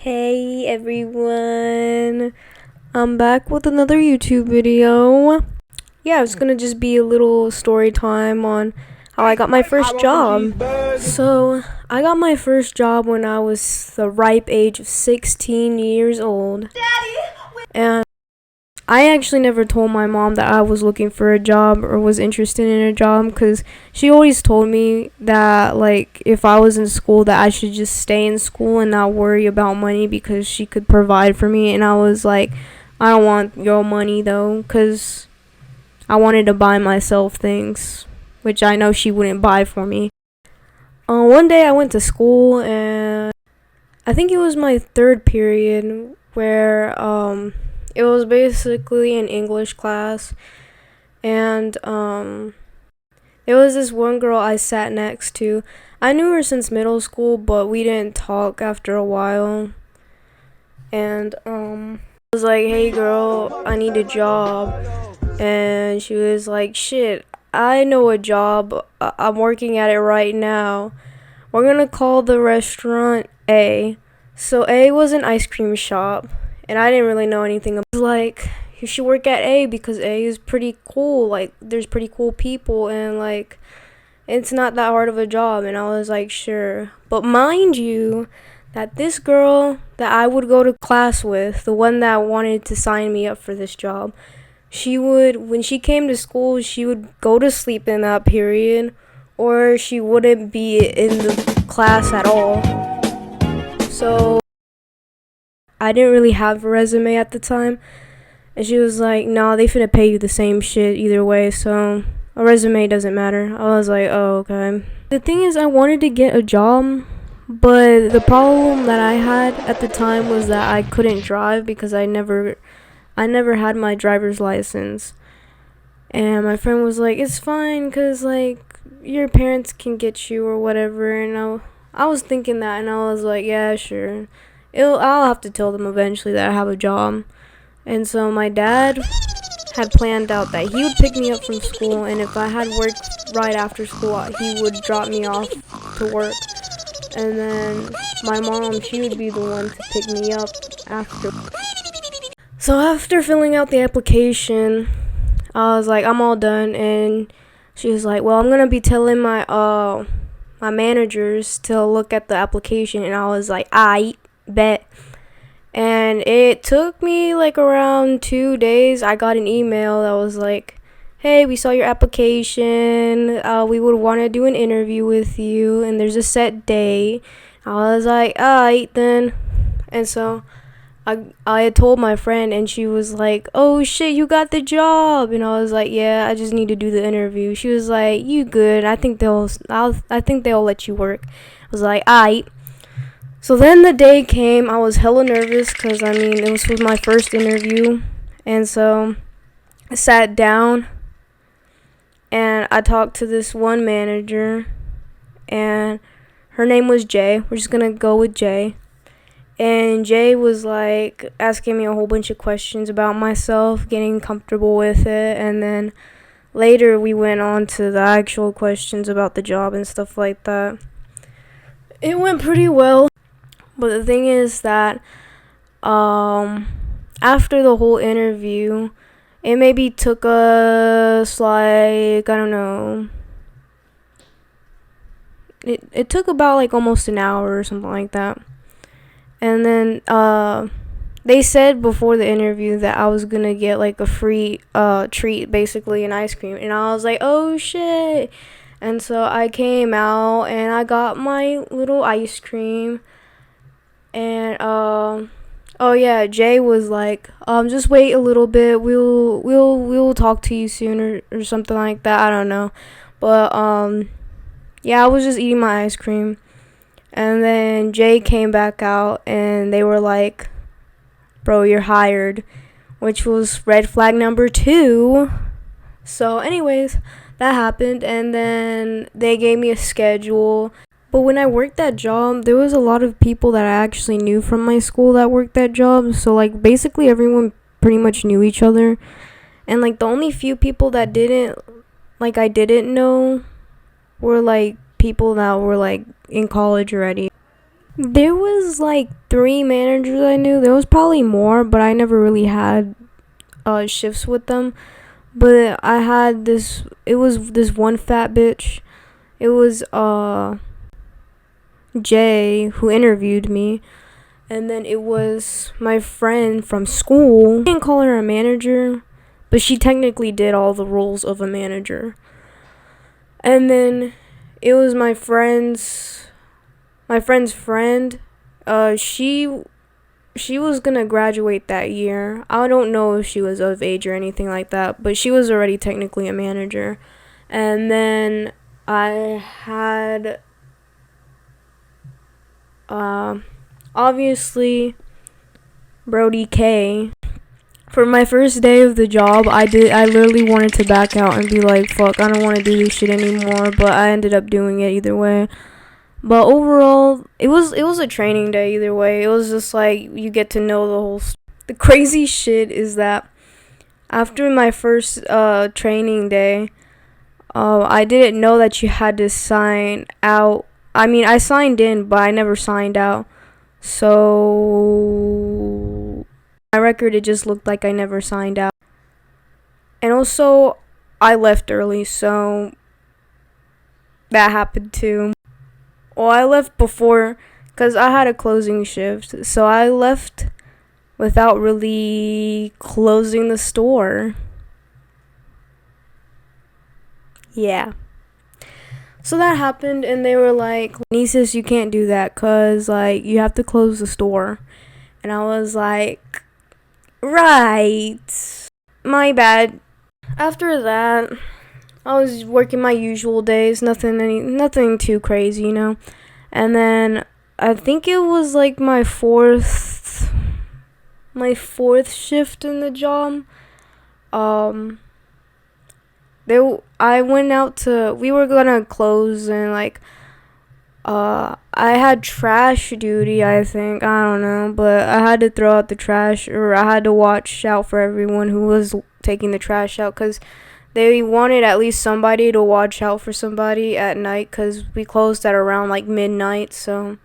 Hey everyone, I'm back with another YouTube video. Yeah, it's gonna just be a little story time on how I got my first job. So, I got my first job when I was the ripe age of 16 years old. And I actually never told my mom that I was looking for a job or was interested in a job because she always told me that, like, if I was in school, that I should just stay in school and not worry about money because she could provide for me. And I was like, I don't want your money though, because I wanted to buy myself things, which I know she wouldn't buy for me. One day I went to school and I think it was my third period where it was basically an English class, and there was this one girl I sat next to. I knew her since middle school, but we didn't talk after a while. And I was like, "Hey girl, I need a job." And she was like, "Shit, I know a job. I'm working at it right now. We're gonna call the restaurant A." So A was an ice cream shop, and I didn't really know anything about it. Like, you should work at A because A is pretty cool. Like, there's pretty cool people, and like, it's not that hard of a job. And I was like, sure. But mind you, that this girl that I would go to class with, the one that wanted to sign me up for this job, she would, when she came to school, she would go to sleep in that period, or she wouldn't be in the class at all. So I didn't really have a resume at the time, and she was like, "Nah, they finna pay you the same shit either way, so a resume doesn't matter." I was like, "Oh, okay." The thing is, I wanted to get a job, but the problem that I had at the time was that I couldn't drive because I never had my driver's license. And my friend was like, "It's fine, cause like your parents can get you or whatever." And I was thinking that, and I was like, "Yeah, sure. I'll have to tell them eventually that I have a job." And so my dad had planned out that he would pick me up from school, and if I had work right after school, he would drop me off to work. And then my mom, she would be the one to pick me up after. So after filling out the application, I was like, "I'm all done," and she was like, "Well, I'm gonna be telling my managers to look at the application," and I was like, "I bet." And it took me like around 2 days. I got an email that was like, "Hey, we saw your application. We would want to do an interview with you, and there's a set day." I was like, "Alright then." And so I had told my friend, and she was like, "Oh shit, you got the job." And I was like, "Yeah, I just need to do the interview." She was like, "You good? I think they'll let you work." I was like, "Aight." So then the day came. I was hella nervous because I mean it was my first interview, and so I sat down and I talked to this one manager, and her name was Jay. We're just gonna go with Jay. And Jay was like asking me a whole bunch of questions about myself, getting comfortable with it, and then later we went on to the actual questions about the job and stuff like that. It went pretty well, but the thing is that after the whole interview, it maybe took us like, I don't know, it took about like almost an hour or something like that. And then they said before the interview that I was gonna get like a free treat, basically an ice cream, and I was like, "Oh shit." And so I came out and I got my little ice cream, and oh yeah, Jay was like, "Just wait a little bit, we'll talk to you soon," or something like that. I don't know. But yeah, I was just eating my ice cream, and then Jay came back out and they were like, "Bro, you're hired," which was red flag number 2. So anyways, that happened, and then they gave me a schedule. But when I worked that job, there was a lot of people that I actually knew from my school that worked that job. So like basically everyone pretty much knew each other. And like the only few people that I didn't know were like people that were like in college already. There was like 3 managers I knew. There was probably more, but I never really had shifts with them. But I had this. It was this one fat bitch. It was Jay who interviewed me, and then it was my friend from school. I didn't call her a manager, but she technically did all the roles of a manager. And then it was my friend's friend. She was gonna graduate that year. I don't know if she was of age or anything like that, but she was already technically a manager. And then I had obviously Brody K. For my first day of the job, I literally wanted to back out and be like, fuck, I don't want to do this shit anymore, but I ended up doing it either way. But overall, it was a training day either way. It was just like you get to know the whole the crazy shit is that after my first training day, I didn't know that you had to sign out. I mean, I signed in, but I never signed out. So my record, it just looked like I never signed out. And also, I left early, so that happened too. Well, I left before because I had a closing shift, so I left without really closing the store. Yeah. So that happened, and they were like, Nisus, you can't do that because, like, you have to close the store. And I was like, right. My bad. After that, I was working my usual days, nothing too crazy, you know. And then I think it was like my fourth shift in the job. I went out to, we were gonna close, and like I had trash duty, I think, I don't know, but I had to throw out the trash, or I had to watch out for everyone who was taking the trash out, because they wanted at least somebody to watch out for somebody at night, because we closed at around like midnight. So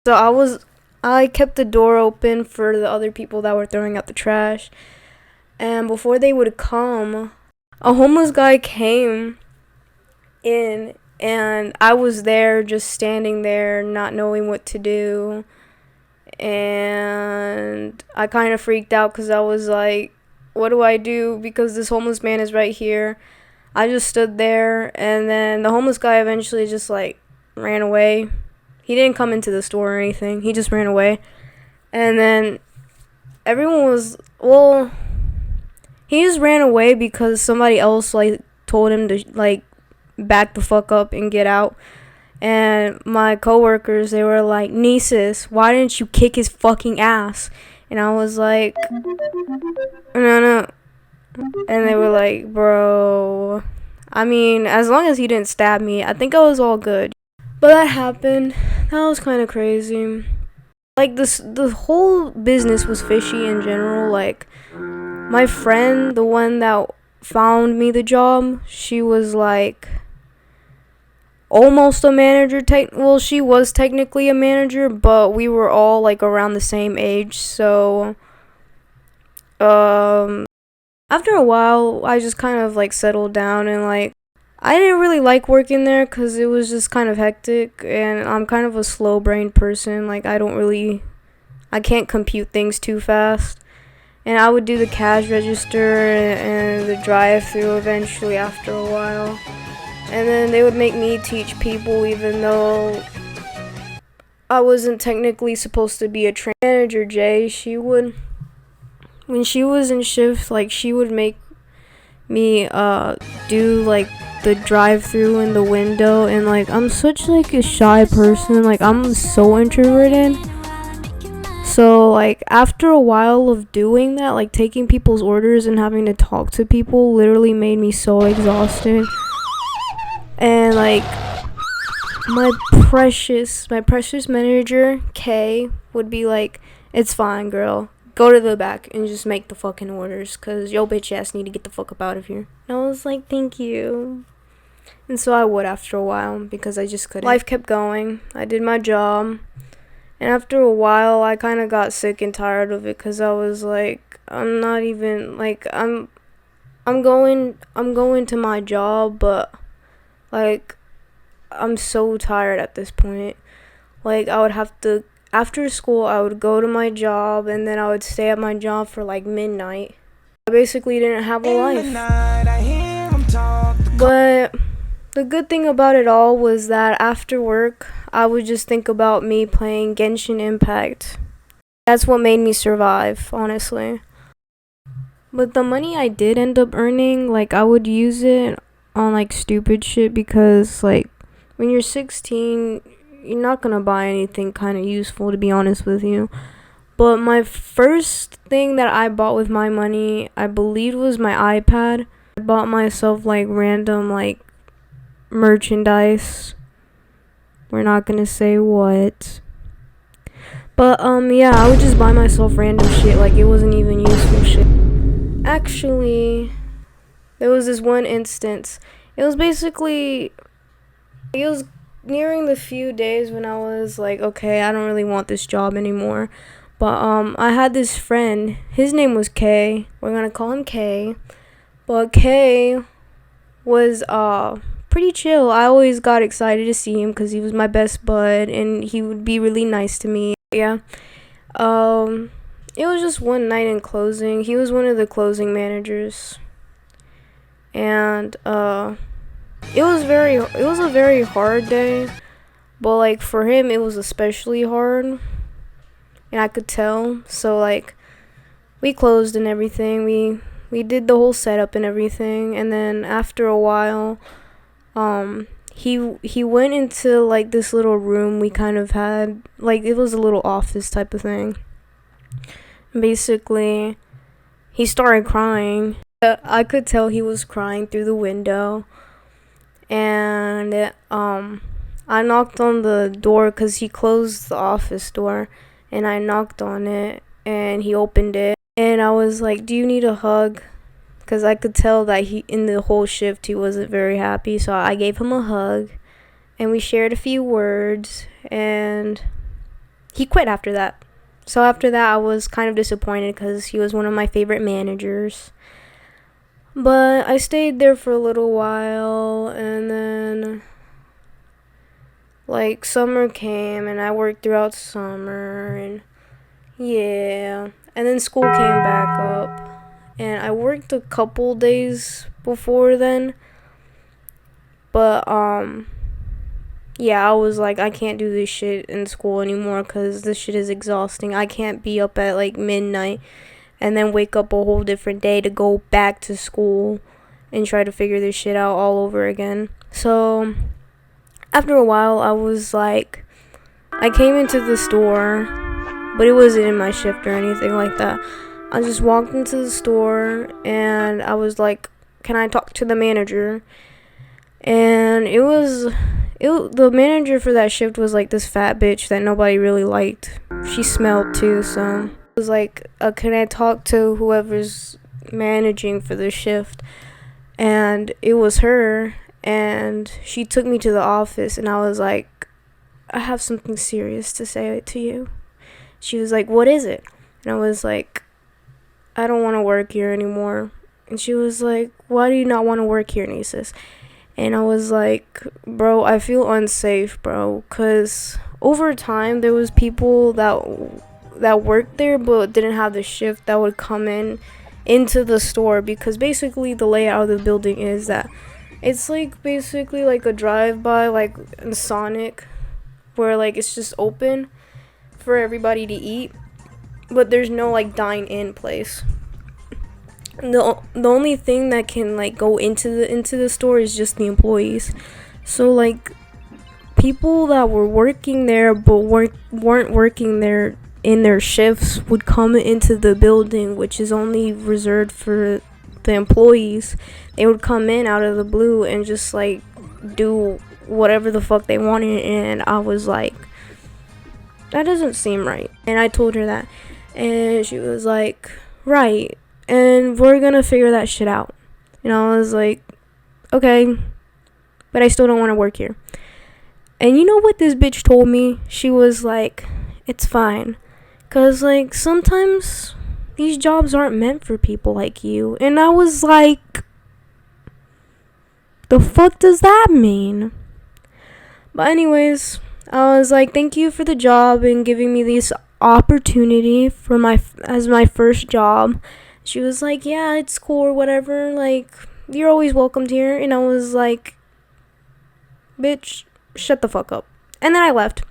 I kept the door open for the other people that were throwing out the trash, and before they would come, a homeless guy came in, and I was there just standing there not knowing what to do, and I kind of freaked out because I was like, what do I do, because this homeless man is right here. I just stood there, and then the homeless guy eventually just like ran away. He didn't come into the store or anything, he just ran away. And then everyone was, well, he just ran away because somebody else like told him to like back the fuck up and get out. And my coworkers, they were like, Nisus, why didn't you kick his fucking ass? And I was like, no. And they were like, bro, I mean, as long as he didn't stab me, I think I was all good. But that happened. That was kind of crazy. Like, the whole business was fishy in general. Like, my friend, the one that found me the job, she was like almost a manager. Well, she was technically a manager, but we were all like around the same age. So after a while, I just kind of like settled down, and like I didn't really like working there because it was just kind of hectic, and I'm kind of a slow-brained person. Like, I can't compute things too fast. And I would do the cash register and the drive-through eventually after a while. And then they would make me teach people, even though I wasn't technically supposed to be a train manager. Jay, when she was in shift, like, she would make me do like the drive-through in the window, and like I'm such like a shy person, like I'm so introverted. So like after a while of doing that, like taking people's orders and having to talk to people, literally made me so exhausted. And like my precious manager Kay would be like, it's fine, girl, go to the back and just make the fucking orders, cause yo bitch ass need to get the fuck up out of here. And I was like, thank you. And so I would after a while, because I just couldn't. Life kept going. I did my job. And after a while, I kind of got sick and tired of it because I was like, I'm not even like I'm going to my job, but like I'm so tired at this point. Like I would have to after school I would go to my job and then I would stay at my job for like midnight. I basically didn't have a life. But the good thing about it all was that after work, I would just think about me playing Genshin Impact. That's what made me survive, honestly. But the money I did end up earning, like I would use it on like stupid shit because like when you're 16, you're not gonna buy anything kind of useful, to be honest with you. But my first thing that I bought with my money, I believe, was my iPad. I bought myself like random like merchandise. We're not gonna say what. But yeah, I would just buy myself random shit, like it wasn't even useful shit. Actually, there was this one instance. It was nearing the few days when I was like, okay, I don't really want this job anymore. But I had this friend. His name was K. We're gonna call him K. But K was pretty chill. I always got excited to see him because he was my best bud and he would be really nice to me. Yeah. It was just one night in closing. He was one of the closing managers. And it was a very hard day. But like for him it was especially hard. And I could tell. So like we closed and everything. We did the whole setup and everything, and then after a while, he went into like this little room we kind of had, like it was a little office type of thing. Basically, he started crying. I could tell he was crying through the window, and I knocked on the door because he closed the office door, and I knocked on it, and he opened it. And I was like, do you need a hug? Because I could tell that in the whole shift, he wasn't very happy. So I gave him a hug. And we shared a few words. And he quit after that. So after that, I was kind of disappointed because he was one of my favorite managers. But I stayed there for a little while. And then like summer came. And I worked throughout summer. And yeah. And then school came back up, and I worked a couple days before then, but yeah, I was like, I can't do this shit in school anymore because this shit is exhausting. I can't be up at like midnight and then wake up a whole different day to go back to school and try to figure this shit out all over again. So after a while, I was like, I came into the store, but it wasn't in my shift or anything like that. I just walked into the store and I was like, can I talk to the manager? And the manager for that shift was like this fat bitch that nobody really liked. She smelled too, so it was like, can I talk to whoever's managing for the shift? And it was her, and she took me to the office, and I was like, I have something serious to say to you. She was like, what is it? And I was like, I don't want to work here anymore. And she was like, why do you not want to work here, Nisus? And I was like, bro, I feel unsafe, bro. Because over time, there was people that worked there but didn't have the shift that would come into the store. Because basically the layout of the building is that it's like basically like a drive-by, like in Sonic, where like it's just open for everybody to eat, but there's no like dine-in place. The only thing that can like go into the store is just the employees. So like people that were working there but weren't working there in their shifts would come into the building, which is only reserved for the employees. They would come in out of the blue and just like do whatever the fuck they wanted, and I was like, that doesn't seem right. And I told her that, and she was like, right, and we're gonna figure that shit out. And I was like, okay, but I still don't want to work here. And you know what this bitch told me? She was like, it's fine. Because, like, sometimes these jobs aren't meant for people like you. And I was like, the fuck does that mean? But anyways, I was like, thank you for the job and giving me this opportunity for as my first job. She was like, yeah, it's cool or whatever, like, you're always welcomed here. And I was like, bitch, shut the fuck up. And then I left.